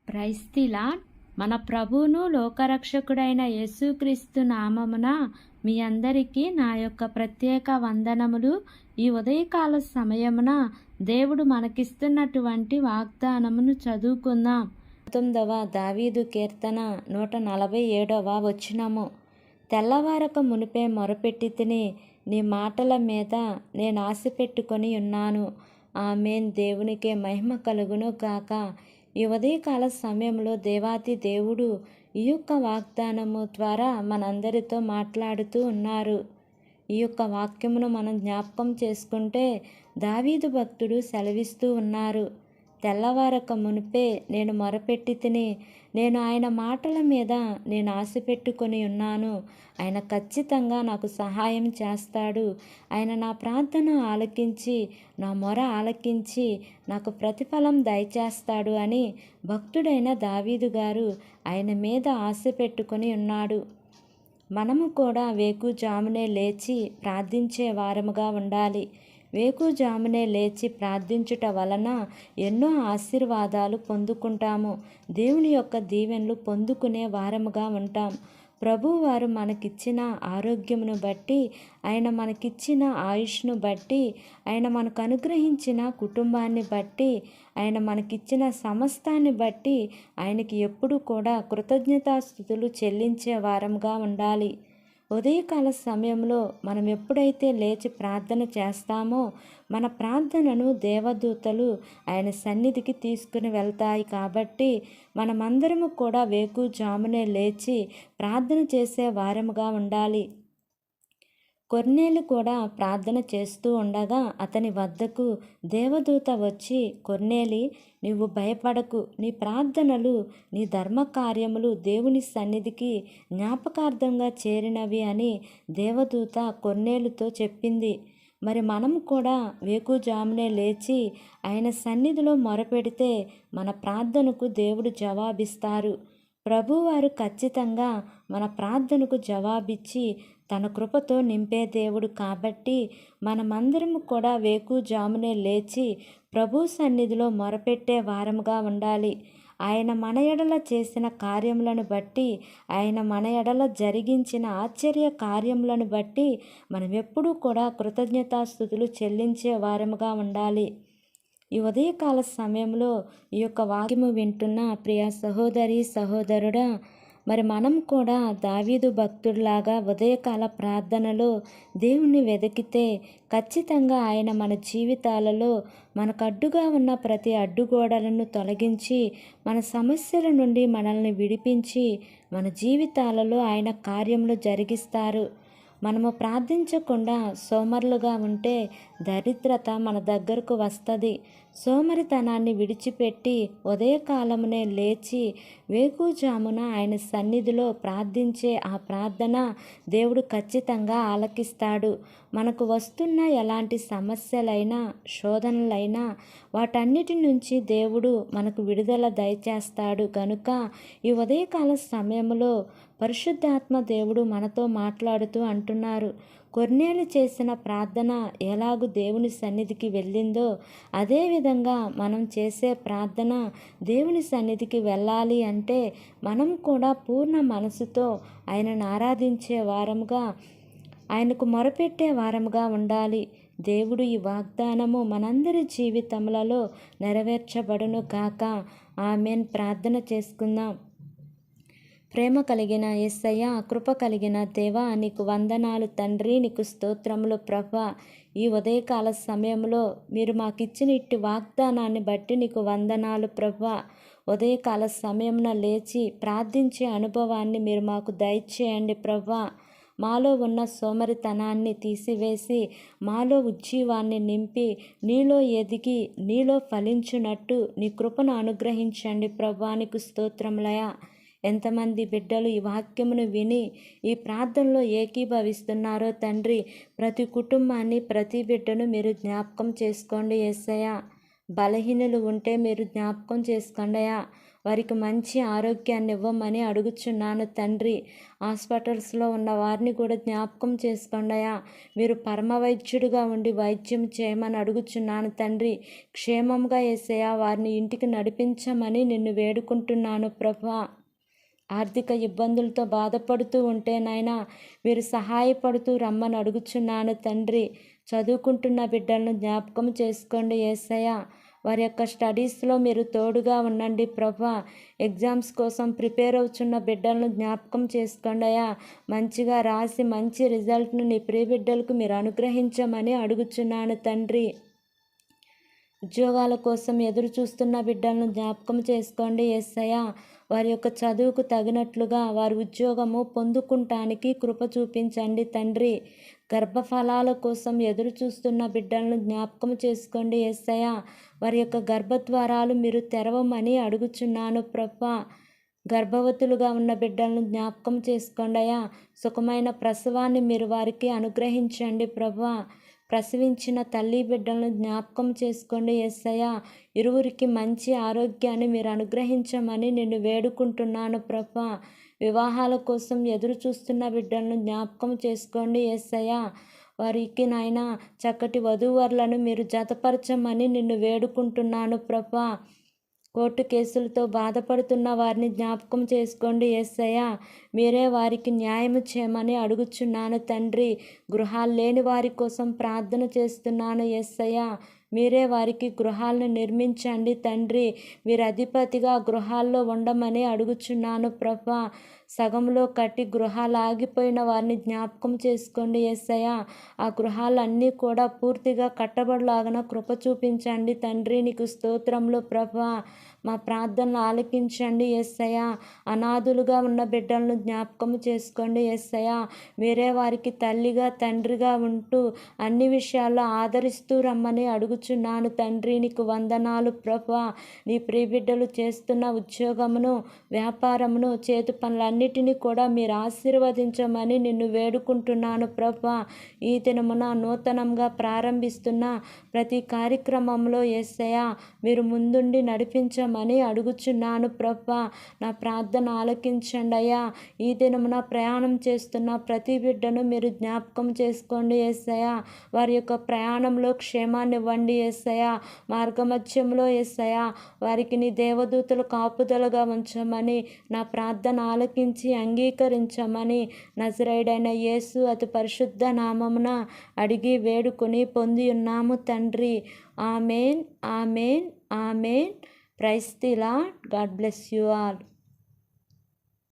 క్రైస్తిలా మన ప్రభువును లోకరక్షకుడైన యేసుక్రీస్తు నామమున మీ అందరికీ నా యొక్క ప్రత్యేక వందనములు. ఈ ఉదయకాల సమయమున దేవుడు మనకిస్తున్నటువంటి వాగ్దానమును చదువుకుందాం. 19వ దావీదు కీర్తన 147వ వచనము. తెల్లవారక మునిపే మొరపెట్టి తిని నీ మాటల మీద నేను ఆశ పెట్టుకొని ఉన్నాను. ఆమేన్. దేవునికే మహిమ కలుగును గాక. ఈ ఉదయకాల సమయంలో దేవాతి దేవుడు ఈ యొక్క వాగ్దానము ద్వారా మనందరితో మాట్లాడుతూ ఉన్నారు. ఈ యొక్క వాక్యమును మనం జ్ఞాపకం చేసుకుంటే దావీదు భక్తుడు సెలవిస్తూ ఉన్నారు. తెల్లవారక మునిపే నేను మొరపెట్టి తిని నేను ఆయన మాటల మీద నేను ఆశ పెట్టుకొని ఉన్నాను. ఆయన ఖచ్చితంగా నాకు సహాయం చేస్తాడు. ఆయన నా ప్రార్థన ఆలకించి నా మొర ఆలకించి నాకు ప్రతిఫలం దయచేస్తాడు అని భక్తుడైన దావీదు గారు ఆయన మీద ఆశ పెట్టుకొని ఉన్నాడు. మనము కూడా వేకుజామునే లేచి ప్రార్థించే వారముగా ఉండాలి. వేకుజామునే లేచి ప్రార్థించుట వలన ఎన్నో ఆశీర్వాదాలు పొందుకుంటాము. దేవుని యొక్క దీవెనలు పొందుకునే వారముగా ఉంటాం. ప్రభువారు మనకిచ్చిన ఆరోగ్యమును బట్టి, ఆయన మనకిచ్చిన ఆయుష్ను బట్టి, ఆయన మనకు అనుగ్రహించిన కుటుంబాన్ని బట్టి, ఆయన మనకిచ్చిన సమస్తాన్ని బట్టి ఆయనకి ఎప్పుడు కూడా కృతజ్ఞతాస్తుతులు చెల్లించే వారంగా ఉండాలి. ఉదయకాల సమయంలో మనం ఎప్పుడైతే లేచి ప్రార్థన చేస్తామో మన ప్రార్థనను దేవదూతలు ఆయన సన్నిధికి తీసుకుని వెళ్తాయి. కాబట్టి మనమందరము కూడా వేకుజామునే లేచి ప్రార్థన చేసే వారముగా ఉండాలి. కొర్నేలు కూడా ప్రార్థన చేస్తూ ఉండగా అతని వద్దకు దేవదూత వచ్చి, కొర్నేలి, నీవు భయపడకు, నీ ప్రార్థనలు నీ ధర్మకార్యములు దేవుని సన్నిధికి జ్ఞాపకార్థంగా చేరినవి అని దేవదూత కొర్నేలుతో చెప్పింది. మరి మనం కూడా వేకుజామునే లేచి ఆయన సన్నిధిలో మొరపెడితే మన ప్రార్థనకు దేవుడు జవాబిస్తారు. ప్రభువారు ఖచ్చితంగా మన ప్రార్థనకు జవాబిచ్చి తన కృపతో నింపే దేవుడు. కాబట్టి మనమందరము కూడా వేకుజామునే లేచి ప్రభు సన్నిధిలో మొరపెట్టే వారముగా ఉండాలి. ఆయన మన ఎడల చేసిన కార్యములను బట్టి, ఆయన మన ఎడల జరిగించిన ఆశ్చర్య కార్యములను బట్టి మనం ఎప్పుడూ కూడా కృతజ్ఞతాస్తుతులు చెల్లించే వారముగా ఉండాలి. ఈ ఉదయకాల సమయంలో ఈ యొక్క వాక్యము వింటున్న ప్రియ సహోదరి సహోదరుడా, మరి మనం కూడా దావీదు భక్తుడిలాగా ఉదయకాల ప్రార్థనలో దేవుణ్ణి వెతికితే ఖచ్చితంగా ఆయన మన జీవితాలలో మనకు అడ్డుగా ఉన్న ప్రతి అడ్డుగోడలను తొలగించి మన సమస్యల నుండి మనల్ని విడిపించి మన జీవితాలలో ఆయన కార్యములు జరిగిస్తారు. మనము ప్రార్థించకుండా సోమరులుగా ఉంటే దరిద్రత మన దగ్గరకు వస్తుంది. సోమరితనాన్ని విడిచిపెట్టి ఉదయకాలమునే లేచి వేకుజామున ఆయన సన్నిధిలో ప్రార్థించే ఆ ప్రార్థన దేవుడు ఖచ్చితంగా ఆలకిస్తాడు. మనకు వస్తున్న ఎలాంటి సమస్యలైనా శోధనలైనా వాటన్నిటి నుంచి దేవుడు మనకు విడుదల దయచేస్తాడు. కనుక ఈ ఉదయకాల సమయంలో పరిశుద్ధాత్మ దేవుడు మనతో మాట్లాడుతూ అంటున్నారు, కొర్నేలు చేసిన ప్రార్థన ఎలాగూ దేవుని సన్నిధికి వెళ్ళిందో అదేవిధంగా మనం చేసే ప్రార్థన దేవుని సన్నిధికి వెళ్ళాలి అంటే మనం కూడా పూర్ణ మనసుతో ఆయనను ఆరాధించే వారముగా, ఆయనకు మొరపెట్టే వారముగా ఉండాలి. దేవుడు ఈ వాగ్దానము మనందరి జీవితములలో నెరవేర్చబడును కాక. ఆమేన్. ప్రార్థన చేసుకుందాం. ప్రేమ కలిగిన యేసయ్య, కృప కలిగిన దేవా, నీకు వందనాలు తండ్రి, నీకు స్తోత్రములు ప్రభా. ఈ ఉదయకాల సమయంలో మీరు మాకు ఇచ్చిన ఇట్టి వాగ్దానాన్ని బట్టి నీకు వందనాలు ప్రభా. ఉదయకాల సమయమున లేచి ప్రార్థించే అనుభవాన్ని మీరు మాకు దయచేయండి ప్రభా. మాలో ఉన్న సోమరితనాన్ని తీసివేసి మాలో ఉజ్జీవాన్ని నింపి నీలో ఎదిగి నీలో ఫలించున్నట్టు నీ కృపను అనుగ్రహించండి ప్రభా. నీకు స్తోత్రములయ. ఎంతమంది బిడ్డలు ఈ వాక్యమును విని ఈ ప్రార్థనలో ఏకీభవిస్తున్నారో తండ్రి, ప్రతి కుటుంబాన్ని, ప్రతి బిడ్డను మీరు జ్ఞాపకం చేసుకోండి యేసయ్య. బలహీనులు ఉంటే మీరు జ్ఞాపకం చేసుకోండియా. వారికి మంచి ఆరోగ్యాన్ని ఇవ్వమని అడుగుచున్నాను తండ్రి. హాస్పిటల్స్లో ఉన్న వారిని కూడా జ్ఞాపకం చేసుకోండియా. మీరు పరమ వైద్యుడిగా ఉండి వైద్యం చేయమని అడుగుచున్నాను తండ్రి. క్షేమంగా యేసయ్య వారిని ఇంటికి నడిపించమని నిన్ను వేడుకుంటున్నాను ప్రభా. ఆర్థిక ఇబ్బందులతో బాధపడుతూ ఉంటే నాయనా మీరు సహాయపడుతూ రమ్మని అడుగుచున్నాను తండ్రి. చదువుకుంటున్న బిడ్డలను జ్ఞాపకం చేసుకోండి యేసయ్య. వారి యొక్క స్టడీస్లో మీరు తోడుగా ఉండండి ప్రభా. ఎగ్జామ్స్ కోసం ప్రిపేర్ అవుతున్న బిడ్డలను జ్ఞాపకం చేసుకోండి అయ్యా. మంచిగా రాసి మంచి రిజల్ట్ను నీ ప్రియ బిడ్డలకు మీరు అనుగ్రహించమని అడుగుచున్నాను తండ్రి. ఉద్యోగాల కోసం ఎదురు చూస్తున్న బిడ్డలను జ్ఞాపకం చేసుకోండి యేసయ్య. వారి యొక్క చదువుకు తగినట్లుగా వారి ఉద్యోగము పొందుకుంటానికి కృప చూపించండి తండ్రి. గర్భఫలాల కోసం ఎదురు చూస్తున్న బిడ్డలను జ్ఞాపకం చేసుకోండి యేసయ్య. వారి యొక్క గర్భద్వారాలు మీరు తెరవమని అడుగుచున్నాను ప్రభా. గర్భవతులుగా ఉన్న బిడ్డలను జ్ఞాపకం చేసుకోండి అయ్యా. సుఖమైన ప్రసవాన్ని మీరు వారికి అనుగ్రహించండి ప్రభా. ప్రసవించిన తల్లి బిడ్డలను జ్ఞాపకం చేసుకోండి యేసయ్య. ఇరువురికి మంచి ఆరోగ్యాన్ని మీరు అనుగ్రహించమని నిన్ను వేడుకుంటున్నాను ప్రభా. వివాహాల కోసం ఎదురు చూస్తున్న బిడ్డలను జ్ఞాపకం చేసుకోండి యేసయ్య. వారికి నాయనా చక్కటి వధూవరులను మీరు జతపరచమని నిన్ను వేడుకుంటున్నాను ప్రభా. కోర్టు కేసులతో బాధపడుతున్న వారిని జ్ఞాపకం చేసుకోండి యేసయ్య. మీరే వారికి న్యాయం చేయమని అడుగుచున్నాను తండ్రి. గృహాలు లేని వారి కోసం ప్రార్థన చేస్తున్నాను యేసయ్య. మీరే వారికి గృహాలను నిర్మించండి తండ్రి. మీరు అధిపతిగా గృహాల్లో ఉండమని అడుగుచున్నాను ప్రభా. సగంలో కట్టి గృహాలు ఆగిపోయిన వారిని జ్ఞాపకం చేసుకోండి యేసయ్య. ఆ గృహాలన్నీ కూడా పూర్తిగా కట్టబడలాగన కృప చూపించండి తండ్రి. నీకు స్తోత్రములు ప్రభా. మా ప్రార్థనలు ఆలకించండి యేసయ్య. అనాథులుగా ఉన్న బిడ్డలను జ్ఞాపకం చేసుకోండి యేసయ్య. మీరే వారికి తల్లిగా తండ్రిగా ఉంటూ అన్ని విషయాల్లో ఆదరిస్తూ రమ్మని అడుగుచున్నాను తండ్రి. నీకు వందనాలు ప్రభా. నీ ప్రియ బిడ్డలు చేస్తున్న ఉద్యోగమును, వ్యాపారమును, చేతి పనులన్నిటినీ కూడా మీరు ఆశీర్వదించమని నిన్ను వేడుకుంటున్నాను ప్రభా. ఈ దినమున నూతనంగా ప్రారంభిస్తున్న ప్రతి కార్యక్రమంలో యేసయ్య మీరు ముందుండి నడిపించమని అడుగుచున్నాను ప్రభా. నా ప్రార్థన ఆలకించండి అయ్యా. ఈ దినమున ప్రయాణం చేస్తున్న ప్రతి బిడ్డను మీరు జ్ఞాపకం చేసుకోండి యేసయ్య. వారి యొక్క ప్రయాణంలో క్షేమాన్ని ఇవ్వండి యేసయ్య. మార్గమధ్యంలో యేసయ్య వారికి నీ దేవదూతలు కాపుదలుగా ఉంచమని నా ప్రార్థన ఆలకించి అంగీకరించమని నజరేయుడైన యేసు అతి పరిశుద్ధ నామమున అడిగి వేడుకొని పొంది ఉన్నాము తండ్రి. Amen, amen, amen. Praise the Lord. God bless you all.